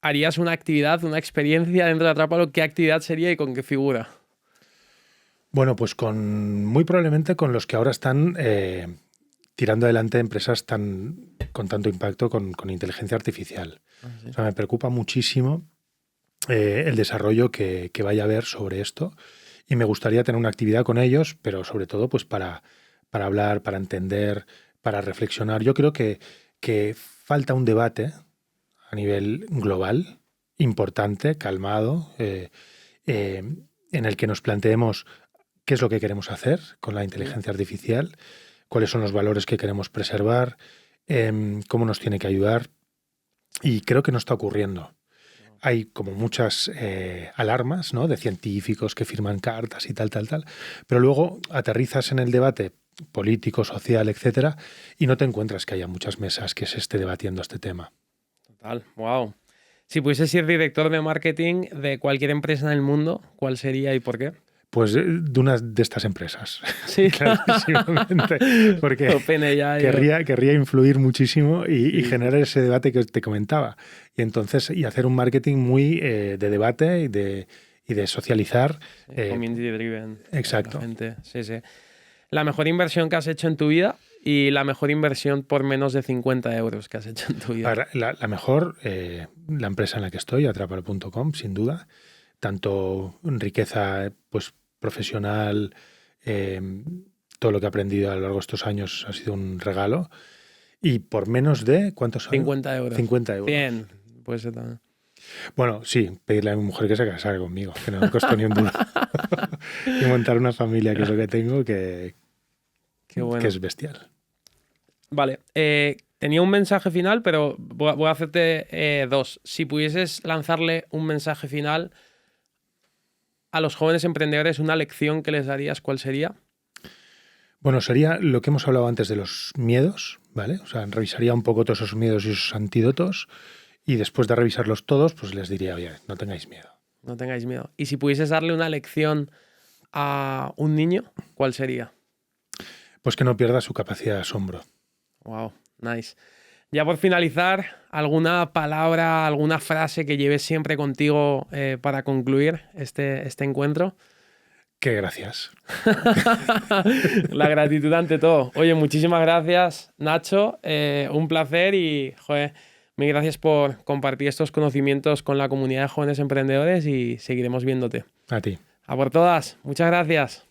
harías una actividad, una experiencia dentro de Atrápalo? ¿Qué actividad sería y con qué figura? Bueno, pues muy probablemente con los que ahora están tirando adelante empresas con tanto impacto con inteligencia artificial. Sí. O sea, me preocupa muchísimo el desarrollo que vaya a haber sobre esto y me gustaría tener una actividad con ellos, pero sobre todo pues para hablar, para entender, para reflexionar. Yo creo que falta un debate a nivel global importante, calmado, en el que nos planteemos qué es lo que queremos hacer con la inteligencia artificial, cuáles son los valores que queremos preservar, cómo nos tiene que ayudar. Y creo que no está ocurriendo. Hay como muchas alarmas, ¿no?, de científicos que firman cartas y tal, pero luego aterrizas en el debate político, social, etcétera, y no te encuentras que haya muchas mesas que se esté debatiendo este tema. Total, wow. Si pudieses ser director de marketing de cualquier empresa en el mundo, ¿cuál sería y por qué? Pues de una de estas empresas. Sí, Clarísimamente. Porque querría influir muchísimo y generar ese debate que te comentaba. Y entonces, y hacer un marketing muy de debate y de socializar. Community driven. Exacto. Sí, sí. La mejor inversión que has hecho en tu vida y la mejor inversión por menos de 50 euros que has hecho en tu vida. Ahora, la mejor, la empresa en la que estoy, Atrapar.com, sin duda. Tanto riqueza pues, profesional, todo lo que he aprendido a lo largo de estos años ha sido un regalo. Y por menos de, ¿cuántos son? 50 euros. 50 euros. 100, puede ser también. Bueno, sí, pedirle a mi mujer que se casara conmigo, que no me costó ni un duro. Y montar una familia, que es lo que tengo, que es bestial. Vale, tenía un mensaje final, pero voy a hacerte dos. Si pudieses lanzarle un mensaje final a los jóvenes emprendedores, una lección que les darías, ¿cuál sería? Bueno, sería lo que hemos hablado antes de los miedos, ¿vale? O sea, revisaría un poco todos esos miedos y esos antídotos y después de revisarlos todos, pues les diría, oye, no tengáis miedo. No tengáis miedo. Y si pudieses darle una lección a un niño, ¿cuál sería? Pues que no pierda su capacidad de asombro. Wow, nice. Ya por finalizar, ¿alguna palabra, alguna frase que lleves siempre contigo para concluir este encuentro? Que gracias. La gratitud ante todo. Oye, muchísimas gracias, Nacho. Un placer y, joder, mil gracias por compartir estos conocimientos con la comunidad de jóvenes emprendedores y seguiremos viéndote. A ti. A por todas. Muchas gracias.